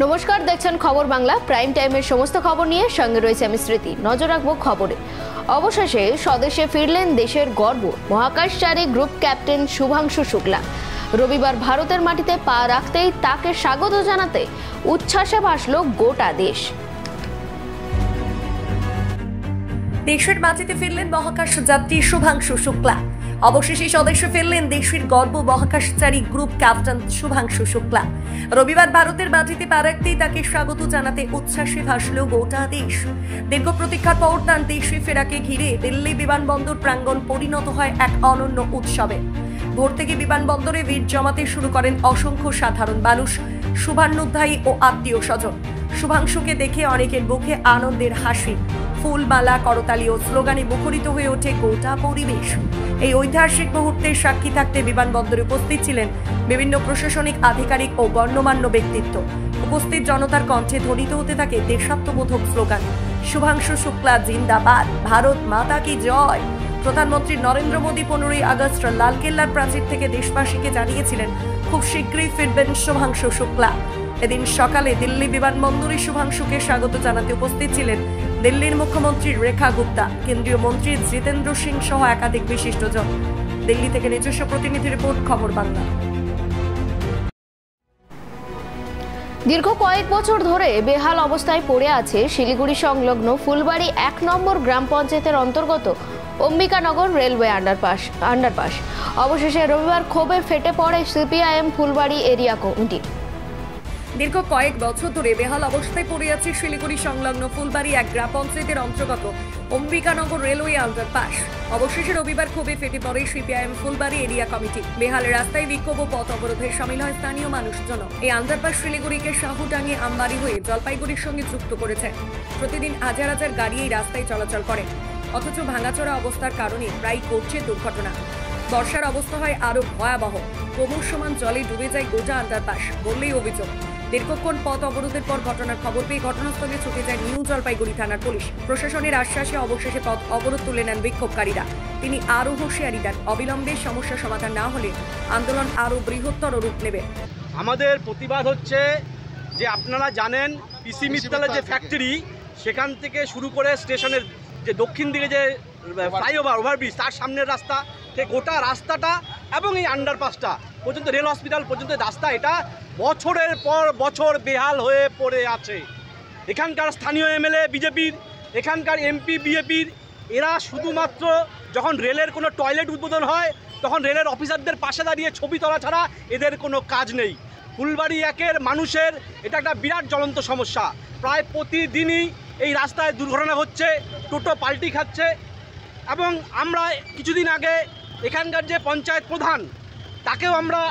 নমস্কার, দেখছেন খবর বাংলা। প্রাইম টাইমের সমস্ত খবর নিয়ে সঙ্গে রয়েছে আমি স্মৃতি। নজর রাখবো খবরে। অবশেষে স্বদেশে ফিরলেন দেশের গর্ব মহাকাশচারী গ্রুপ ক্যাপ্টেন শুভাংশু শুক্লা। রবিবার ভারতের মাটিতে পা রাখতেই তাকে স্বাগত জানাতে উচ্ছ্বাসে ভাসল গোটা দেশ। দেশের মাটিতে ফিরলেন মহাকাশ যাত্রী শুভাংশু শুক্লা। অবশেষে স্বদেশে ফিরলেন দেশের গর্ব মহাকাশচারী গ্রুপ ক্যাপ্টেন শুভাংশু শুক্লা। রবিবার ভারতের মাটিতে পা রাখতেই তাকে স্বাগত জানাতে উচ্ছ্বাসে ভাসল গোটা দেশ। দীর্ঘ প্রতীক্ষার পর তার দেশে ফেরাকে ঘিরে দিল্লি বিমানবন্দর প্রাঙ্গণ পরিণত হয় এক অনন্য উৎসবে। ভোর থেকে বিমানবন্দরে ভিড় জমাতে শুরু করেন অসংখ্য সাধারণ মানুষ, শুভান্যুধ্যায়ী ও আত্মীয় স্বজন। শুভাংশুকে দেখে অনেকের মুখে আনন্দের হাসি, ফুলমালা, করতালি ও স্লোগানে মুখরিত হয়ে ওঠে গোটা পরিবেশ। এই ঐতিহাসিক মুহূর্তের সাক্ষী থাকতে বিমানবন্দরে উপস্থিত ছিলেন বিভিন্ন প্রশাসনিক আধিকারিক ও গণ্যমান্য ব্যক্তিত্ব। উপস্থিত জনতার কণ্ঠে ধ্বনিত হতে থাকে দেশাত্মবোধক স্লোগান, শুভাংশু শুক্লা জিন্দাবাদ, ভারত মাতা কি জয়। প্রধানমন্ত্রী নরেন্দ্র মোদী 15ই আগস্ট লালকেল্লার প্রাচীর থেকে দেশবাসীকে জানিয়েছিলেন খুব শীঘ্রই ফিরবেন শুভাংশু শুক্লা। এদিন সকালে দিল্লি বিমানবন্দরে শুভাংশুকে স্বাগত জানাতে উপস্থিত ছিলেন দিল্লির মুখ্যমন্ত্রী রেখা গুপ্তা, কেন্দ্রীয় মন্ত্রী জিতেন্দ্র সিং সহ একাধিক বিশিষ্টজন। দিল্লি থেকে নিজস্ব প্রতিনিধি রিপোর্ট, খবর বাংলা। দীর্ঘ কয়েক বছর ধরে বেহাল অবস্থায় পড়ে আছে শিলিগুড়ি সংলগ্ন ফুলবাড়ি 1 নম্বর গ্রাম পঞ্চায়েতের অন্তর্গত অম্বিকানগর রেলওয়ে আন্ডারপাস। অবশেষে রবিবার ক্ষোভে ফেটে পড়ে সিপিআইএম ফুলবাড়ি এরিয়া কমিটি। দীর্ঘ কয়েক বছর ধরে বেহাল অবস্থায় পড়ে আছে শিলিগুড়ি সংলগ্ন ফুলবাড়ি 1 গ্রাম পঞ্চায়েতের অন্তর্গত অম্বিকানগর রেলওয়ে আন্ডারপাস। অবশেষে রবিবার ক্ষোভে ফেটে পড়ে সিপিআইএম ফুলবাড়ি এরিয়া কমিটি। বেহাল রাস্তায় বিক্ষোভ ও পথ অবরোধে সামিল হয় স্থানীয় মানুষজন। এই আন্ডারপাস শিলিগুড়িকে শাহুটাঙ্গি আমবাড়ি হয়ে জলপাইগুড়ির সঙ্গে যুক্ত করেছে। প্রতিদিন হাজার হাজার গাড়ি এই রাস্তায় চলাচল করে, অথচ ভাঙাচোরা অবস্থার কারণে প্রায় ঘটছে দুর্ঘটনা। বর্ষার অবস্থা হয় আরো ভয়াবহ, ক্রমশমান জলে ডুবে যায় গোটা আন্ডারপাস বললেই অভিযোগ। দীর্ঘক্ষণ পথ অবরোধের পর ঘটনার খবর পেয়ে ঘটনাস্থলে ছুটে যায় নিউ জলপাইগুড়ি থানার পুলিশ। প্রশাসনের আশ্বাসে অবশেষে পথ অবরোধ তুলে নেন বিক্ষোভকারীরা। তিনি আরও হুঁশিয়ারি দেন, অবিলম্বে সমস্যা সমাধান না হলে আন্দোলন আরও বৃহত্তর রূপ নেবে। আমাদের প্রতিবাদ হচ্ছে যে আপনারা জানেন পিসি মিত্তালের যে ফ্যাক্টরি, সেখান থেকে শুরু করে স্টেশনের যে দক্ষিণ দিকে যে ফ্লাইওভার ওভারব্রিজ, তার সামনের রাস্তা থেকে গোটা রাস্তাটা এবং এই আন্ডারপাসটা পর্যন্ত, রেল হসপিটাল পর্যন্ত রাস্তা, এটা বছরের পর বছর বেহাল হয়ে পড়ে আছে। এখানকার স্থানীয় এমএলএ বিজেপির, এখানকার এমপি বিজেপির, এরা শুধুমাত্র যখন রেলের কোনো টয়লেট উদ্বোধন হয় তখন রেলের অফিসারদের পাশে দাঁড়িয়ে ছবি তোলা ছাড়া এদের কোনো কাজ নেই। ফুলবাড়ি 1-এর মানুষের এটা একটা বিরাট জ্বলন্ত সমস্যা। প্রায় প্রতিদিনই এই রাস্তায় দুর্ঘটনা হচ্ছে, টোটো পাল্টি খাচ্ছে। এবং আমরা কিছুদিন আগে এখানকার যে পঞ্চায়েত প্রধান, তাকেও আমরা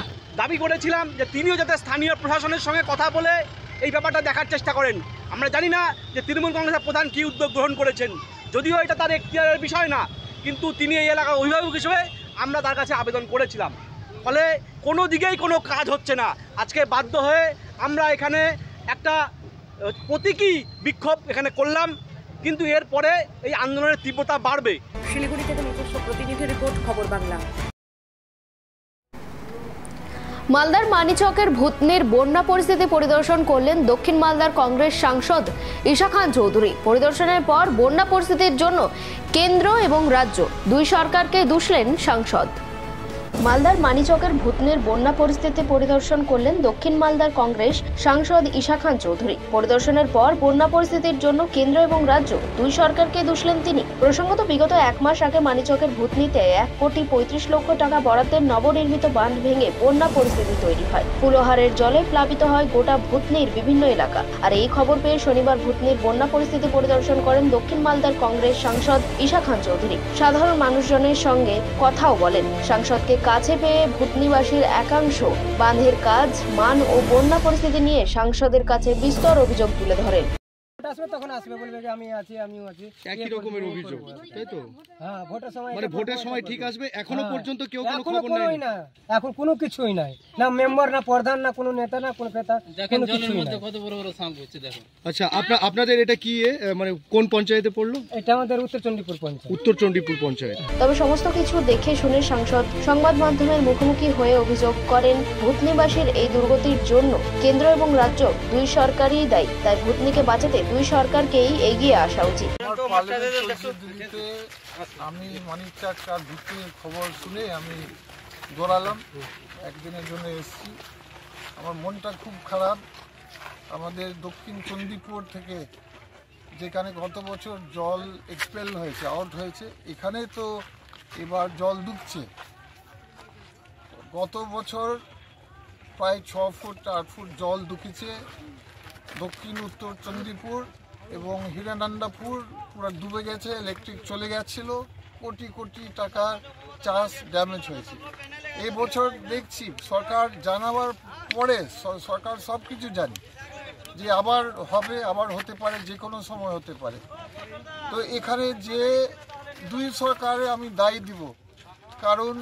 দাবি করেছিলাম যে তিনিও যাতে স্থানীয় প্রশাসনের সঙ্গে কথা বলে এই ব্যাপারটা দেখার চেষ্টা করেন। আমরা জানি না যে তৃণমূল কংগ্রেসের প্রধান কী উদ্যোগ গ্রহণ করেছেন, যদিও এটা তার এখতিয়ারের বিষয় না, কিন্তু তিনি এই এলাকার অভিভাবক হিসেবে আমরা তার কাছে আবেদন করেছিলাম। ফলে কোনো দিকেই কোনো কাজ হচ্ছে না। আজকে বাধ্য হয়ে আমরা এখানে একটা প্রতীকী বিক্ষোভ এখানে করলাম, কিন্তু এরপরে এই আন্দোলনের তীব্রতা বাড়বে। শিলিগুড়ি থেকে নিজস্ব প্রতিনিধি রিপোর্ট, খবর বাংলা। মালদার মানিচকের ভূতনির বন্যা পরিস্থিতি পরিদর্শন করলেন দক্ষিণ মালদার কংগ্রেস সাংসদ ঈশা খান চৌধুরী। পরিদর্শনের পর বন্যা পরিস্থিতির জন্য কেন্দ্র এবং রাজ্য দুই সরকারকে দুষলেন সাংসদ। মালদার মানিচকের ভূতনির বন্যা পরিস্থিতি পরিদর্শন করলেন দক্ষিণ মালদার কংগ্রেস সাংসদ ঈশা খান চৌধুরী। পরিদর্শনের পর বন্যা পরিস্থিতির জন্য কেন্দ্র এবং রাজ্য দুই সরকারকে দুষলেন তিনি। প্রসঙ্গত, বিগত 1 মাস আগে মানিচকের ভূতনিতে 1,35 লক্ষ টাকা বরাদ্দের নবনির্মিত বাঁধ ভেঙে বন্যা পরিস্থিতি তৈরি হয়। ফুলহারের জলে প্লাবিত হয় গোটা ভূতনির বিভিন্ন এলাকা। আর এই খবর পেয়ে শনিবার ভূতনির বন্যা পরিস্থিতি পরিদর্শন করেন দক্ষিণ মালদার কংগ্রেস সাংসদ ঈশা খান চৌধুরী। সাধারণ মানুষজনের সঙ্গে কথাও বলেন। সাংসদকে কাছে পেয়ে ভূতনিবাসীর একাংশ বাঁধের কাজ, মান ও বন্যা পরিস্থিতি নিয়ে সাংসদের কাছে বিস্তর অভিযোগ তুলে ধরেন। আসবে তখন আসবে, বলবে যে আমি আছি, আমিও আছি, একই রকমের অভিযোগ, তাই তো? হ্যাঁ ভোটের সময় মানে ভোটের সময় ঠিক আসবে, এখনো পর্যন্ত কেউ কোনো এখনো খবর কোনোই নেই। না, এখন কোনো কিছুই নাই, না মেম্বার, না প্রধান, না কোনো নেতা, না কোনো ক্রেতা, কোনো কিছুই নাই। আচ্ছা, আপনাদের এটা কি মানে কোন পঞ্চায়েতে পড়লো? এটা আমাদের উত্তর চণ্ডীপুর পঞ্চায়েত। উত্তর চণ্ডীপুর পঞ্চায়েত। তবে সমস্ত কিছু দেখে শুনে সাংসদ সংবাদ মাধ্যমের মুখোমুখি হয়ে অভিযোগ করেন, ভূতনিবাসীর এই দুর্গতির জন্য কেন্দ্র এবং রাজ্য দুই সরকারই দায়ী। তাই ভূতনিকে বাঁচাতে দুই সরকারকেই এগিয়ে আসা উচিত। আমি মানিক চাক আর ভূতনির খবর শুনে আমি দৌড়ালাম, একদিনের জন্য এসেছি। আমার মনটা খুব খারাপ। আমাদের দক্ষিণ চণ্ডীপুর থেকে যেখানে গত বছর জল এক্সপেল হয়েছে, আউট হয়েছে, এখানে তো এবার জল ঢুকছে। গত বছর প্রায় 6 ফুট 8 ফুট জল ঢুকেছে দক্ষিণ উত্তর চণ্ডীপুর এবং হিরানন্দাপুর পুরো ডুবে গেছে, ইলেকট্রিক চলে গেছিল, কোটি কোটি টাকার চাষ ড্যামেজ হয়েছে। এই বছর দেখছি সরকার জানাবার পরে, সরকার সব কিছু জানে যে আবার হবে, আবার হতে পারে, যে কোনো সময় হতে পারে। তো এখানে যে দুই সরকারে আমি দায়ী দিব, কারণ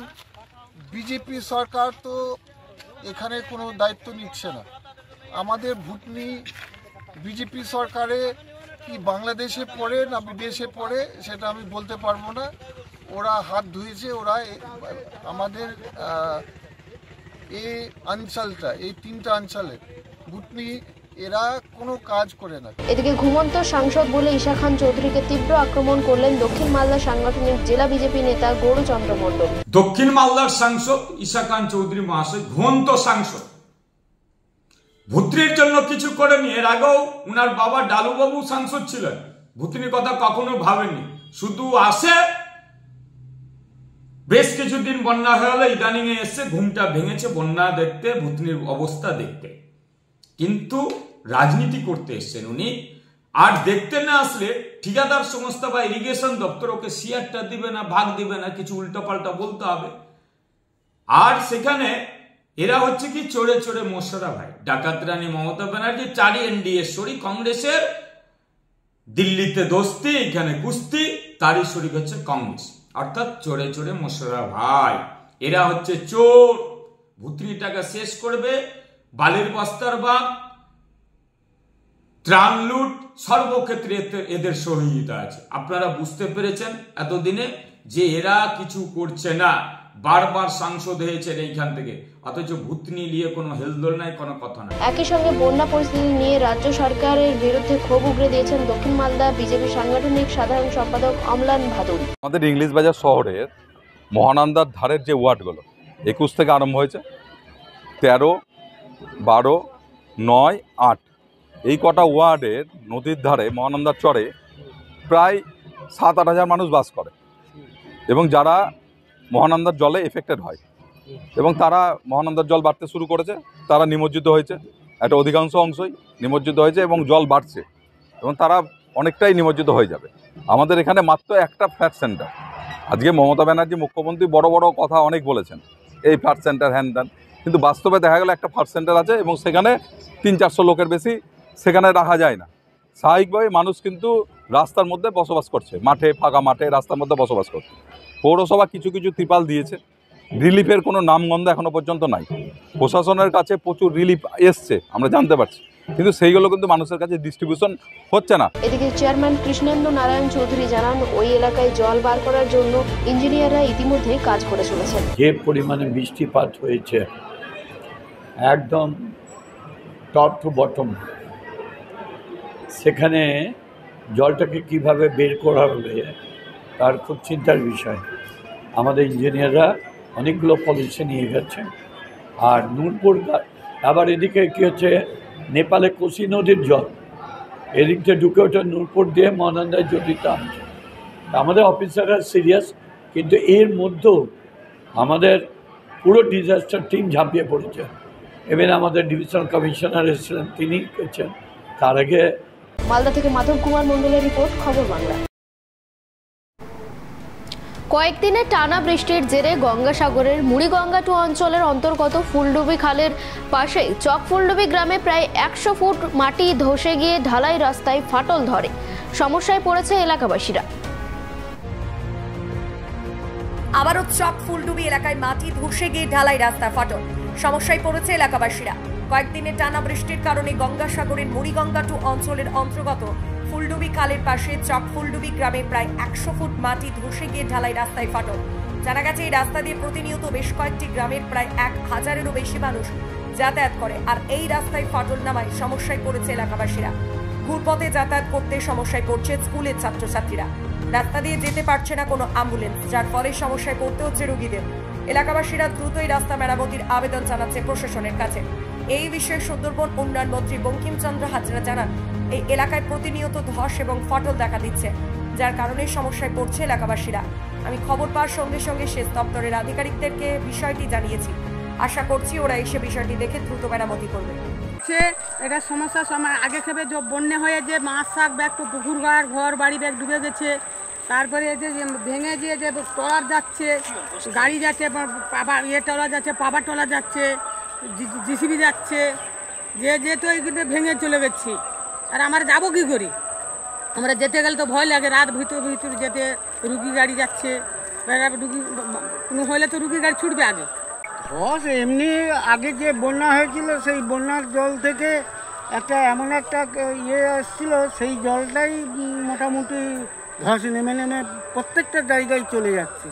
বিজেপি সরকার তো এখানে কোনো দায়িত্ব নিচ্ছে না। আমাদের ভূতনি বিজেপি সরকারে কি বাংলাদেশে পড়ে না বিদেশে পড়ে সেটা আমি বলতে পারবো না। ওরা হাত ধুয়েছে, ওরা আমাদের এই অঞ্চলটা, এই 3টা অঞ্চলে ভূতনি এরা কোনো কাজ করে না। এদিকে ঘুমন্ত সাংসদ বলে ঈশা খান চৌধুরীকে তীব্র আক্রমণ করলেন দক্ষিণ মালদা সাংগঠনিক জেলা বিজেপি নেতা গৌরচন্দ্র মণ্ডল। দক্ষিণ মালদার সাংসদ ঈশা খান চৌধুরী মহাশয় ঘুমন্ত সাংসদ, ভূতনির জন্য কিছু করেনি। এর আগেও উনার বাবা ডালুবাবু সাংসদ ছিলেন, ভূতনির কথা কখনো ভাবেননি, শুধু আসে বেশ কিছুদিন বন্যা হয়ে গেল, ইদানিং এ এসে ঘুমটা ভেঙেছে বন্যা দেখতে, ভূতনির অবস্থা দেখতে, কিন্তু রাজনীতি করতে এসছেন উনি। আর দেখতে না আসলে ঠিকাদার সংস্থা বা ইরিগেশন দপ্তর ওকে শেয়ারটা দিবে না, ভাগ দিবে না, কিছু উল্টোপাল্টা বলতে হবে। আর সেখানে এরা হচ্ছে কি চড়ে চড়ে মশরা ভাই, ডাকাত রানী মমতা ব্যানার্জি, 4 এনডিএ শরিক, কংগ্রেসের দিল্লিতে দোস্তি, এখানে কুস্তি, তারই শরিক হচ্ছে কংগ্রেস, অর্থাৎ চড়ে চড়ে মশরা ভাই। এরা হচ্ছে চোর, ভূতনিটাকে শেষ করবে, বালির বস্তার বাগ, ত্রাণ লুট, সর্বক্ষেত্রে এদের সহযোগিতা আছে। আপনারা বুঝতে পেরেছেন এতদিনে যে এরা কিছু করছে না, বারবার সাংসদ হয়েছেন এইখান থেকে, অথচ ভূতনি নিয়ে কোনো হেলদোল নাই, কোনো কথা নাই। একই সঙ্গে বন্যা পরিস্থিতি নিয়ে রাজ্য সরকারের বিরুদ্ধে ক্ষোভ উগরে দিয়েছেন দক্ষিণ মালদা বিজেপি সাংগঠনিক সাধারণ সম্পাদক অমলান ভাদুড়ী। আমাদের ইংলিশ বাজার শহরের মহানন্দার ধারের যে ওয়ার্ডগুলো 21 থেকে আরম্ভ হয়েছে, 13, 12, 9, 8 এই কটা ওয়ার্ডের নদীর ধারে মহানন্দার চরে প্রায় 7-8 হাজার মানুষ বাস করে এবং যারা মহানন্দার জলে এফেক্টেড হয় এবং তারা মহানন্দার জল বাড়তে শুরু করেছে, তারা নিমজ্জিত হয়েছে, একটা অধিকাংশ অংশই নিমজ্জিত হয়েছে এবং জল বাড়ছে এবং তারা অনেকটাই নিমজ্জিত হয়ে যাবে। আমাদের এখানে মাত্র একটা ফ্ল্যাট সেন্টার, আজকে মমতা ব্যানার্জি মুখ্যমন্ত্রী বড় বড় কথা অনেক বলেছেন, এই ফ্ল্যাট সেন্টার হ্যান ত্যান, কিন্তু বাস্তবে দেখা গেল একটা ফ্ল্যাট সেন্টার আছে এবং সেখানে 300-400 লোকের বেশি সেখানে রাখা যায় না। স্বাভাবিকভাবে মানুষ কিন্তু রাস্তার মধ্যে বসবাস করছে, মাঠে, ফাঁকা মাঠে রাস্তার মধ্যে বসবাস করছে। পৌরসভা কিছু কিছু ত্রিপাল দিয়েছে, রিলিফের কোনো নামগন্ধ এখনো পর্যন্ত নাই। প্রশাসনের কাছে প্রচুর রিলিফ এসছে আমরা জানতে পারছি, কিন্তু সেইগুলো কিন্তু মানুষের কাছে ডিস্ট্রিবিউশন হচ্ছে না। এদিকে চেয়ারম্যান কৃষ্ণেন্দু নারায়ণ চৌধুরী জানান, ওই এলাকায় জল বার করার জন্য ইঞ্জিনিয়াররা ইতিমধ্যে কাজ করে চলেছেন। যে পরিমাণে বৃষ্টিপাত হয়েছে একদম টপ টু বটম, সেখানে জলটাকে কিভাবে বের করা হবে তার খুব চিন্তার বিষয়। আমাদের ইঞ্জিনিয়াররা অনেকগুলো পলিসি নিয়ে গেছে। আর নূরপুর, আবার এদিকে কী হচ্ছে, নেপালে কোশি নদীর জল এদিক থেকে ঢুকে ওঠে নূরপুর দিয়ে মহানন্দায় জড়িত আনছে। আমাদের অফিসাররা সিরিয়াস, কিন্তু এর মধ্যেও আমাদের পুরো ডিজাস্টার টিম ঝাঁপিয়ে পড়েছে। এবার আমাদের ডিভিশনাল কমিশনার এসেছিলেন, তিনি করছেন। তার আগে মালদা থেকে মাধব কুমার মণ্ডলের রিপোর্ট, খবর বাংলা। কয়েকদিনের টানা বৃষ্টির জেরে গঙ্গাসাগরের মুড়িগঙ্গা 2 অঞ্চলের অন্তর্গত ফুলডুবি খালের পাশে চক ফুলডুবি গ্রামে প্রায় 100 ফুট মাটি ধসে গিয়ে ঢালাই রাস্তায় ফাটল ধরে। সমস্যায় পড়েছে এলাকাবাসীরা। আবারও চক ফুলডুবি এলাকায় মাটি ধসে গিয়ে ঢালাই রাস্তা ফাটল, সমস্যায় পড়েছে এলাকাবাসীরা। কয়েকদিনের টানা বৃষ্টির কারণে গঙ্গাসাগরের মুড়িগঙ্গা 2 অঞ্চলের অন্তর্গত ফুলডুবি খালের পাশে চক ফুলডুবি গ্রামে প্রায় 100 ফুট মাটি ধসে গিয়ে ঢালাই রাস্তায় ফাটল। জানা গেছে এই রাস্তা দিয়ে প্রতিনিয়ত বেশ কয়েকটি গ্রামের প্রায় 1000-এরও বেশি মানুষ যাতায়াত করে, আর এই রাস্তায় ফাটল নামায় সমস্যায় পড়েছে এলাকাবাসীরা। ঘুরপথে যাতায়াত করতে সমস্যায় পড়ছে স্কুলের ছাত্রছাত্রীরা। রাস্তা দিয়ে যেতে পারছে না কোনো অ্যাম্বুলেন্স, যার ফলে সমস্যায় পড়তে হচ্ছে রোগীদের। এলাকাবাসীরা দ্রুত এই রাস্তা মেরামতির আবেদন জানাচ্ছে প্রশাসনের কাছে। এই বিষয়ে সুন্দরবন উন্নয়ন মন্ত্রী বঙ্কিমচন্দ্র হাজরা জানান, এই এলাকায় প্রতিনিয়ত ধস এবং ফাটল দেখা দিচ্ছে, যার কারণে সমস্যায় পড়ছে এলাকাবাসীরা। আমি খবর পাওয়ার সঙ্গে সঙ্গে সেচ দপ্তরের আধিকারিকদেরকে বিষয়টি জানিয়েছি। আশা করছি ওরা এসে বিষয়টি দেখে দ্রুত মেরামতি করবে। এটা সমস্যার সময় আগে থেকে যে বন্যা হয়ে যে মাছ শাক ব্যাগ পুকুর ঘর বাড়ি ব্যাগ ডুবে গেছে, তারপরে যে ভেঙে গিয়ে যে ট্রলার যাচ্ছে, গাড়ি যাচ্ছে, ট্রলার যাচ্ছে, পাবার ট্রলার যাচ্ছে, জিসিবি যাচ্ছে, যেহেতু এইগুলো ভেঙে চলে গেছি। আর আমরা যাবো কী করি? আমরা যেতে গেলে তো ভয় লাগে, রাত ভিতর যেতে। রুগী গাড়ি যাচ্ছে, রুগী কোনো হলে তো রুগী গাড়ি ছুটবে আগে। ধস এমনি আগে যে বন্যা হয়েছিল সেই বন্যার জল থেকে এমন একটা ইয়ে আসছিল, সেই জলটাই মোটামুটি ধস নেমে প্রত্যেকটা জায়গায় চলে যাচ্ছে।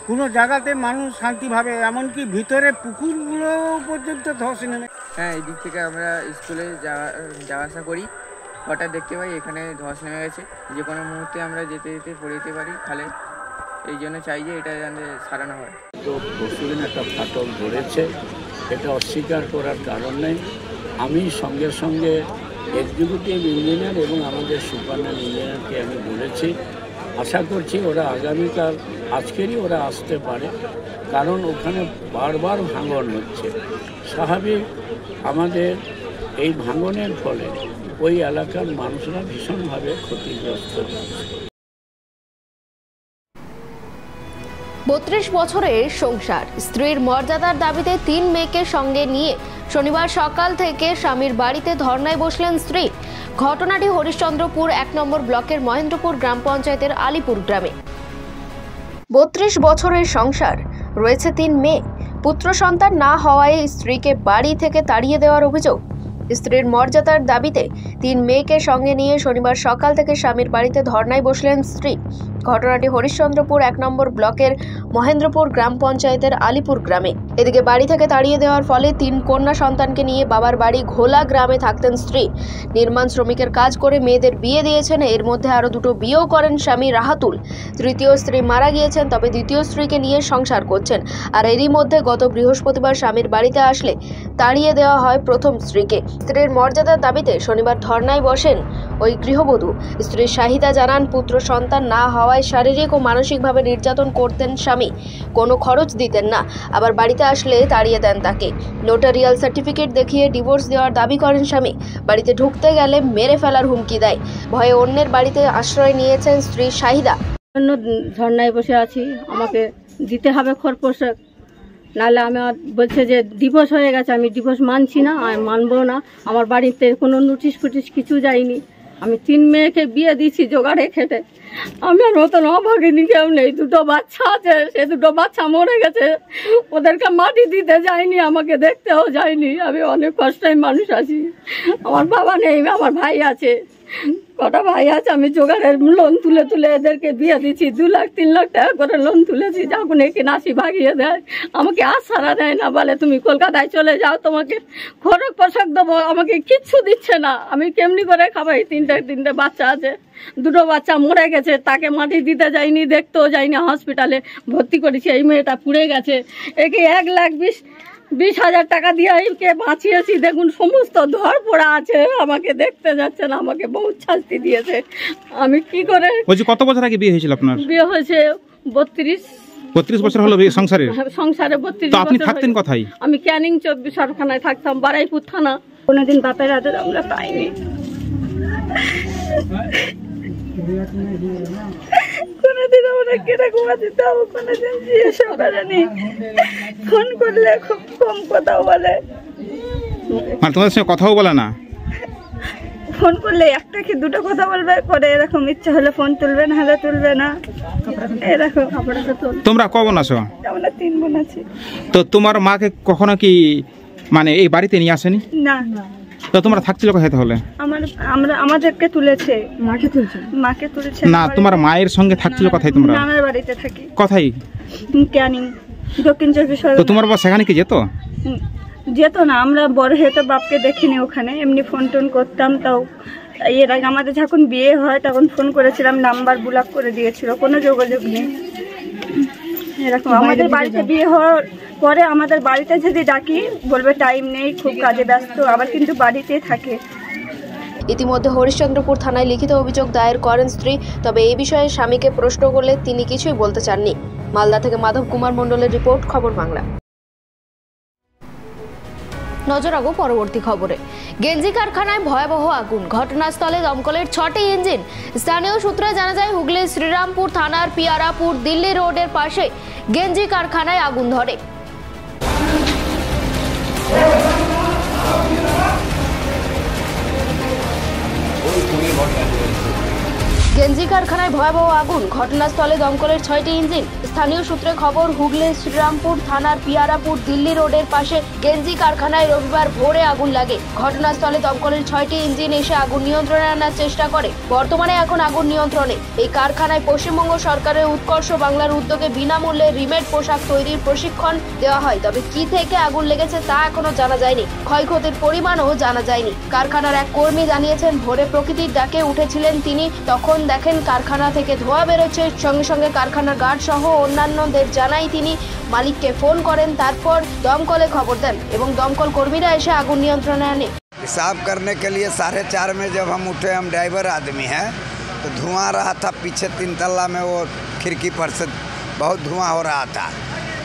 কোনো জায়গাতে মানুষ শান্তিভাবে, এমনকি ভিতরে পুকুরগুলো পর্যন্ত ধস নেমে। হ্যাঁ, এই দিক থেকে আমরা স্কুলে যাওয়া আসা করি, হঠাৎ দেখতে পাই এখানে ধস নেমে গেছে। যে কোনো মুহূর্তে আমরা যেতে পড়ে যেতে পারি খালে। এই জন্য চাই যে এটা যেন সারানো হয়। তো পরশুদিন একটা ফাটল ধরেছে, এটা অস্বীকার করার কারণ নেই। আমি সঙ্গে সঙ্গে এক্সিকিউটিভ ইঞ্জিনিয়ার এবং আমাদের সুপারডেন্ট ইঞ্জিনিয়ারকে আমি বলেছি, আশা করছি ওরা আগামীকাল, আজকেরই ওরা আসতে পারে, কারণ ওখানে বারবার ভাঙন হচ্ছে। স্বাভাবিক আমাদের এই ভাঙনের ফলে ওই এলাকার মানুষরা ভীষণভাবে ক্ষতিগ্রস্ত হচ্ছে। 32 বছরের সংসার, স্ত্রীর মর্যাদার দাবিতে 3 মেয়েকে সঙ্গে নিয়ে শনিবার সকাল থেকে স্বামীর বাড়িতে ধর্নায় বসলেন স্ত্রী। ঘটনাটি হরিশ্চন্দ্রপুর 1 নম্বর ব্লকের মহেন্দ্রপুর গ্রাম পঞ্চায়েতের আলিপুর গ্রামে। 32 বছরের সংসার, রয়েছে 3 মেয়ে। পুত্র সন্তান না হওয়ায় স্ত্রীকে বাড়ি থেকে তাড়িয়ে দেওয়ার অভিযোগ। স্ত্রীর মর্যাদার দাবিতে 3 মেয়েকে সঙ্গে নিয়ে শনিবার সকাল থেকে স্বামীর বাড়িতে ধর্নায় বসলেন স্ত্রী। ঘটনাটি হরিশ্চন্দ্রপুর 1 নম্বর ব্লকের মহেন্দ্রপুর গ্রাম পঞ্চায়েতের আলিপুর গ্রামে। এদিকে বাড়ি থেকে তাড়িয়ে দেওয়ার ফলে 3 কন্যা সন্তানকে নিয়ে বাবার বাড়ি ঘোলা গ্রামে থাকতেন স্ত্রী। নির্মাণ শ্রমিকের কাজ করে মেয়েদের বিয়ে দিয়েছেন, এর মধ্যে আরও 2টো বিয়েও করেন স্বামী রাহাতুল। তৃতীয় স্ত্রী মারা গিয়েছেন, তবে দ্বিতীয় স্ত্রীকে নিয়ে সংসার করছেন। আর এরই মধ্যে গত বৃহস্পতিবার স্বামীর বাড়িতে আসলে তাড়িয়ে দেওয়া হয় প্রথম স্ত্রীকে। স্ত্রীর মর্যাদার দাবিতে শনিবার ধর্নায় বসেন ওই গৃহবধূ। স্ত্রী শাহিদা জানান, পুত্র সন্তান না হওয়ায় শারীরিক ও মানসিকভাবে নির্যাতন করতেন স্বামী, কোনো খরচ দিতেন না, আবার বাড়িতে আসলে তাড়িয়ে দেন তাকে। নোটারিয়াল সার্টিফিকেট দেখিয়ে ডিভোর্স দেওয়ার দাবি করেন স্বামী। বাড়িতে ঢুকতে গেলে মেরে ফেলার হুমকি দেয়। ভয়ে অন্যের বাড়িতে আশ্রয় নিয়েছেন স্ত্রী শাহিদা। ধর্নায় বসে আছি, আমাকে দিতে হবে খরপোশাক, নাহলে আমার বলছে যে ডিভোর্স হয়ে গেছে, আমি ডিভোর্স মানছি না, আমি মানবো না। আমার বাড়িতে কোনো নোটিশ ফুটিশ কিছু যায়নি। আমি 3 মেয়েকে বিয়ে দিয়েছি জোগাড়ে খেটে। আমার মতন অভাগিনী কেউ নেই। 2টো বাচ্চা আছে, সে 2টো বাচ্চা মরে গেছে, ওদেরকে মাটি দিতে যায়নি, আমাকে দেখতেও যায়নি। আমি অনেক কষ্টের মানুষ আছি। আমার বাবা নেই, আমার ভাই আছে, কটা ভাই আছে। আমি জোগাড়ের লোন তুলে এদেরকে বিয়ে দিচ্ছি। 2 লাখ 3 লাখ টাকা করে লোন তুলেছি। যখন একে নাসি ভাগিয়ে দেয়, আমাকে আশারা দেয় না, বলে তুমি কলকাতায় চলে যাও, তোমাকে খরচ পোশাক দেবো, আমাকে কিচ্ছু দিচ্ছে না। আমি কেমনি করে খাবাই? 3টে বাচ্চা আছে, 2টো বাচ্চা মরে গেছে, তাকে মাটি দিতে যাইনি, দেখতেও যাইনি। হসপিটালে ভর্তি করেছি, এই মেয়েটা পুড়ে গেছে। একে 1,20,000 টাকা দিয়ে একে বাঁচিয়েছি। দেখুন সমস্ত ধর পড়া আছে, আমাকে দেখতে যাচ্ছে না, আমাকে বহুত শাস্তি দিয়েছে। আমি কি করে বলছি, কত বছর আগে বিয়ে হয়েছিল আপনার? বিয়ে হয়েছে 32 বছর হলো সংসারে। 32 তো আপনি থাকতেন কোথায়? আমি ক্যানিং 24 সরখানায় থাকতাম, বারাইপুর থানা। কোনোদিন বাপের হাতে আমরা পাইনি। কোনো কোনোদিন আমরা কিরকম আছি তাও কোনোদিন জিজ্ঞাসা করেনি। ফোন করলে খুব কম কথা বলে, মানে তোমাদের সঙ্গে কথাও বলে না? ফোন করলে একটা কি দুটো কথা বলবে, করে এরকম ইচ্ছা হলে ফোন তুলবে না, হলে তুলবে না, এরকম। তোমরা ক বোন আছো? আমরা 3 বোন আছি। তো তোমার মাকে কখনো কি মানে এই বাড়িতে নিয়ে আসেনি? না। তো তোমরা থাকছিল কোথায় তাহলে? আমাদেরকে তুলেছে, মাকে তুলেছে না। তোমার মায়ের সঙ্গে থাকছিল কোথায় তোমরা? নানার বাড়িতে থাকি। কোথায়? ক্যানিং, দক্ষিণ 24 পরগনা। তো তোমার বাবা সেখানে কি যেত? যেত না, আমরা বড় হয়ে তো বাপকে দেখিনি ওখানে, এমনি ফোন টোন করতাম। তাও এর আগে আমাদের যখন বিয়ে হয় তখন ফোন করেছিলাম, নাম্বার ব্লক করে দিয়েছিল, কোনো যোগাযোগ নেই। এরকম আমাদের বাড়িতে বিয়ে হওয়ার পরে আমাদের বাড়িতে যদি ডাকি বলবে টাইম নেই, খুব কাজে ব্যস্ত, আবার কিন্তু বাড়িতেই থাকে। ইতিমধ্যে হরিশ্চন্দ্রপুর থানায় লিখিত অভিযোগ দায়ের করেন স্ত্রী। তবে এই বিষয়ে স্বামীকে প্রশ্ন করলে তিনি কিছুই বলতে চাননি। মালদা থেকে মাধব কুমার মণ্ডলের রিপোর্ট, খবর বাংলা। নজর রাখবো পরবর্তী খবরে। গেঞ্জি কারখানায় ভয়াবহ আগুন, ঘটনাস্থলে দমকলের 6টি ইঞ্জিন। স্থানীয় সূত্রে জানা যায় হুগলির শ্রীরামপুর থানার পিয়ারাপুর দিল্লি রোডের পাশে গেঞ্জি কারখানায় আগুন ধরে। গেঞ্জি কারখানায় ভয়াবহ আগুন, ঘটনাস্থলে দমকলের 6টি ইঞ্জিন। স্থানীয় সূত্রে খবর, হুগলির শ্রীরামপুর থানার পিয়ারাপুর দিল্লি রোডের পাশে গেঞ্জি কারখানায় রবিবার ভোরে আগুন লাগে। ঘটনাস্থলে দমকলের 6টি ইঞ্জিন এসে আগুন নিয়ন্ত্রণে আনার চেষ্টা করে। বর্তমানে এখন আগুন নিয়ন্ত্রণে। এই কারখানায় পশ্চিমবঙ্গ সরকারের উৎকর্ষ বাংলার উদ্যোগে বিনামূল্যে রিমেড পোশাক তৈরির প্রশিক্ষণ দেওয়া হয়। তবে কি থেকে আগুন লেগেছে তা এখনো জানা যায়নি, ক্ষয়ক্ষতির পরিমাণও জানা যায়নি। কারখানার এক কর্মী জানিয়েছেন, ভোরে প্রকৃতির ডাকে উঠেছিলেন তিনি, তখন দেখেন কারখানা থেকে ধোঁয়া বেরোচ্ছে। সঙ্গে সঙ্গে কারখানার গার্ড সহ অন্যান্যদের জানাই তিনি মালিককে ফোন করেন, তারপর দমকলে খবর দেন এবং দমকল কর্মীরা এসে আগুন নিয়ন্ত্রণে আনে। हिसाब करने के लिए 4:30 में जब हम उठे, हम ड्राइवर आदमी हैं, तो धुआं रहा था पीछे 3 तल्ला में, वो खिड़की पर से बहुत धुआं हो रहा था।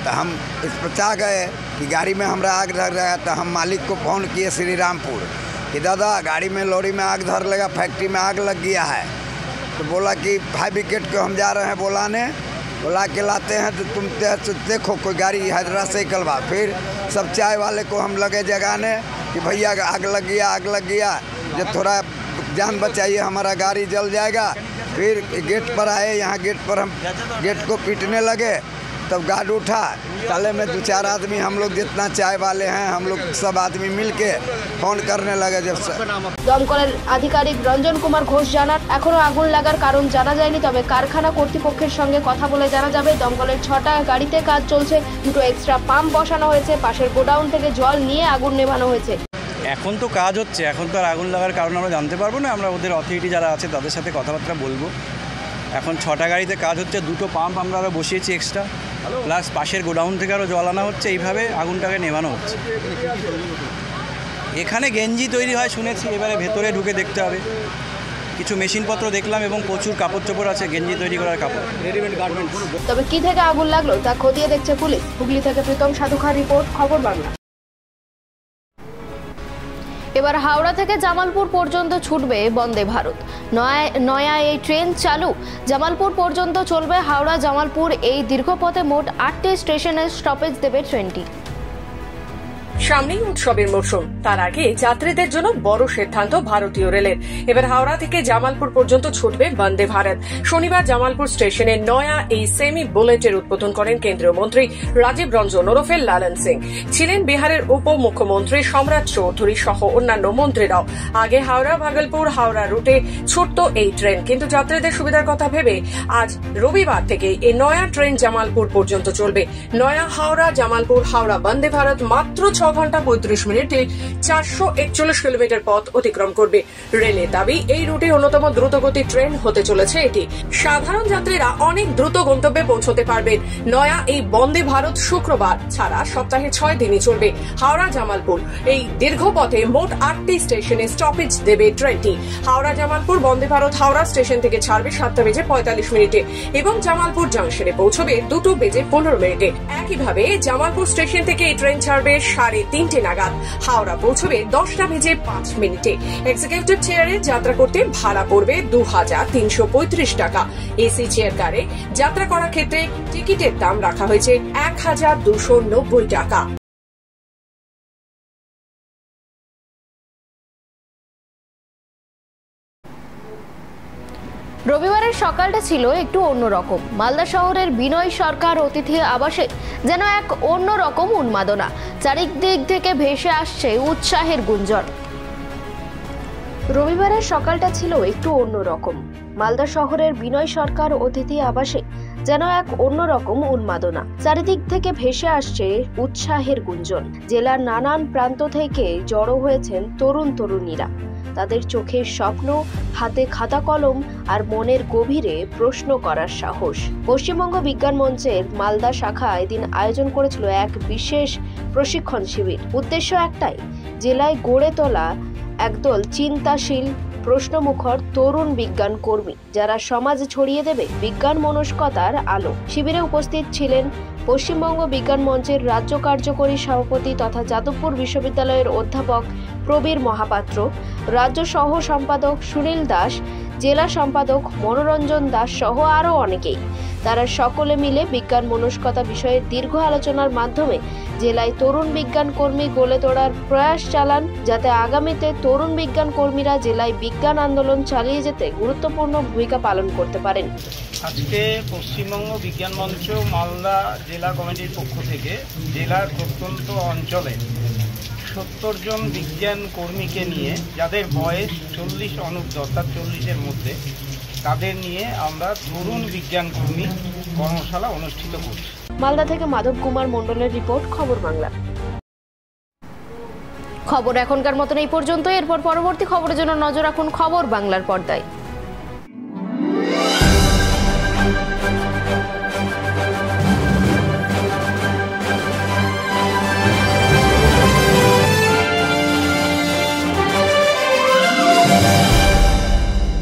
तो हम इस पचा गए कि गाड़ी में हमारा आग लग रहा है। तो हम मालिक को फ़ोन किए श्रीरामपुर कि दादा गाड़ी में लॉरी में आग धर लगा, फैक्ट्री में आग लग गया है। तो बोला कि फायर ब्रिगेड को हम जा रहे हैं बुलाने, बुला के लाते हैं। तो तुम देखो कोई गाड़ी हैदरा से निकलवा। फिर सब चाय वाले को हम लगे जगाने कि भैया आग लग गया, जब थोड़ा जान बचाइए, हमारा गाड़ी जल जाएगा। फिर गेट पर आए, यहाँ गेट पर हम गेट को पीटने लगे। तब गार्ड उठा, ताले में 2-4 आदमी, हम लोग जितना चाय वाले हैं, हम लोग सब आदमी मिल के फोन करने लगे। जब দমকলের আধিকারিক রঞ্জন কুমার ঘোষ জানান, এখনো আগুন লাগার কারণ জানা যায়নি। তবে কারখানা কর্তৃপক্ষের সঙ্গে কথা বলে জানা যাবে। দমকলের 6টা গাড়িতে কাজ চলছে, 2টো এক্সট্রা পাম্প বসানো হয়েছে। পাশের গোডাউন থেকে জল নিয়ে আগুন নেভানো হয়েছে। এখন তো কাজ হচ্ছে, এখন তো আর আগুন লাগার কারণ আমরা জানতে পারবো না। আমরা ওদের অথরিটি যারা আছে তাদের সাথে কথাবার্তা বলবো। এখন 6টা গাড়িতে কাজ হচ্ছে, 2টো পাম্প আমরা আরও বসিয়েছি এক্সট্রা, প্লাস পাশের গোডাউন থেকে আরও জল আনা হচ্ছে। এইভাবে আগুনটাকে নেভানো হচ্ছে। এখানে গেঞ্জি তৈরি হয় শুনেছি, এবারে ভেতরে ঢুকে দেখতে হবে। কিছু মেশিনপত্র দেখলাম এবং প্রচুর কাপড় চোপড় আছে, গেঞ্জি তৈরি করার কাপড়, রেডিমেড গার্মেন্টস। তবে কি থেকে আগুন লাগলো তা খতিয়ে দেখছে পুলিশ। হুগলি থেকে প্রীতম সাধুখার রিপোর্ট, খবর বাংলা। এবার হাওড়া থেকে জামালপুর পর্যন্ত ছুটবে বন্দে ভারত। নয়া এই ট্রেন চালু, জামালপুর পর্যন্ত চলবে। হাওড়া জামালপুর এই দীর্ঘপথে মোট 8টি স্টেশনের স্টপেজ দেবে ট্রেনটি। সামনেই উৎসবের মরশুম, তার আগে যাত্রীদের জন্য বড় সিদ্ধান্ত ভারতীয় রেলের। এবার হাওড়া থেকে জামালপুর পর্যন্ত ছুটবে বন্দে ভারত। শনিবার জামালপুর স্টেশনে নয়া এই সেমি বুলেটের উদ্বোধন করেন কেন্দ্রীয় মন্ত্রী রাজীব রঞ্জন ওরফে লালন সিং। ছিলেন বিহারের উপমুখ্যমন্ত্রী সম্রাট চৌধুরী সহ অন্যান্য মন্ত্রীরাও। আগে হাওড়া ভাগলপুর হাওড়া রুটে ছুটত এই ট্রেন, কিন্তু যাত্রীদের সুবিধার কথা ভেবে আজ রবিবার থেকে এই নয়া ট্রেন জামালপুর পর্যন্ত চলবে। নয়া হাওড়া জামালপুর হাওড়া বন্দে ভারত মাত্র 6 ঘন্টা 35 মিনিটে 441 কিলোমিটার পথ অতিক্রম করবে। রেলের দাবি, এই রুটে অন্যতম দ্রুতগতি ট্রেন হতে চলেছে এটি। সাধারণ যাত্রীরা অনেক দ্রুত গন্তব্যে পৌঁছতে পারবেন। নয়া এই বন্দে ভারত শুক্রবার ছাড়া সপ্তাহে 6 দিনই চলবে। হাওড়া জামালপুর এই দীর্ঘ পথে মোট 8টি স্টেশনে স্টপেজ দেবে ট্রেনটি। হাওড়া জামালপুর বন্দে ভারত হাওড়া স্টেশন থেকে ছাড়বে 7:45 মিনিটে এবং জামালপুর জাংশনে পৌঁছবে 2:15 মিনিটে। একইভাবে জামালপুর স্টেশন থেকে এই ট্রেন ছাড়বে 3টে নাগাদ। হাওড়া পৌঁছবে 10:05। এক্সিকিউটিভ চেয়ারে যাত্রা করতে ভাড়া পড়বে 2,335 টাকা। এসি চেয়ার কারে যাত্রা করার ক্ষেত্রে টিকিটের দাম রাখা হয়েছে 1,290 টাকা। রবিবারের সকালটা ছিল একটু অন্যরকম। মালদা শহরের বিনয় সরকার অতিথি আবাসে যেন এক অন্যরকম উন্মাদনা। চারিদিক থেকে ভেসে আসছে উৎসাহের গুঞ্জন। রবিবারের সকালটা ছিল একটু অন্যরকম। মালদা শহরের বিনয় সরকার অতিথি আবাসে যেন এক অন্যরকম উন্মাদনা। চারিদিক থেকে ভেসে আসছে উৎসাহের গুঞ্জন। জেলার নানান প্রান্ত থেকে জড়ো হয়েছেন তরুণ তরুণীরা। তাদের চোখের স্বপ্ন, হাতে খাতা কলম আর মনের গভীরে প্রশ্ন করার সাহস। পশ্চিমবঙ্গ বিজ্ঞান মঞ্চের মালদা শাখা এদিন আয়োজন করেছিল এক বিশেষ প্রশিক্ষণ শিবির। উদ্দেশ্য একটাই, জেলায় গড়ে তোলা একদল চিন্তাশীল, প্রশ্নমুখর তরুণ বিজ্ঞান কর্মী, যারা সমাজে ছড়িয়ে দেবে বিজ্ঞান মনস্কতার আলো। শিবিরে উপস্থিত ছিলেন পশ্চিমবঙ্গ বিজ্ঞান মঞ্চের রাজ্য কার্যকরী সভাপতি তথা যাদবপুর বিশ্ববিদ্যালয়ের অধ্যাপক প্রবীর মহাপাত্র, রাজ্য সহ সম্পাদক সুনীল দাস, জেলা সম্পাদক মনোরঞ্জন দাস সহ আরও অনেকেই। তারা সকলে মিলে বিজ্ঞান মনস্কতা বিষয়ে দীর্ঘ আলোচনার মাধ্যমে জেলায় তরুণ বিজ্ঞান কর্মী গড়ে তোলার প্রয়াস চালান, যাতে আগামীতে তরুণ বিজ্ঞান কর্মীরা জেলায় বিজ্ঞান আন্দোলন চালিয়ে যেতে গুরুত্বপূর্ণ ভূমিকা পালন করতে পারেন। আজকে পশ্চিমবঙ্গ বিজ্ঞান মঞ্চ মালদা জেলা কমিটির পক্ষ থেকে জেলার প্রত্যন্ত অঞ্চলে 70 জন বিজ্ঞান কর্মীকে নিয়ে, যাদের বয়স 40 অনূর্ধ্ব অর্থাৎ 40-এর মধ্যে, তাদের নিয়ে আমরা তরুণ বিজ্ঞান কর্মী কর্মশালা অনুষ্ঠিত করছি। মালদা থেকে মাধব কুমার মণ্ডলের রিপোর্ট, খবর বাংলা। খবর এখনকার মতন এই পর্যন্ত। এরপর পরবর্তী খবরের জন্য নজর রাখুন খবর বাংলার পর্দায়।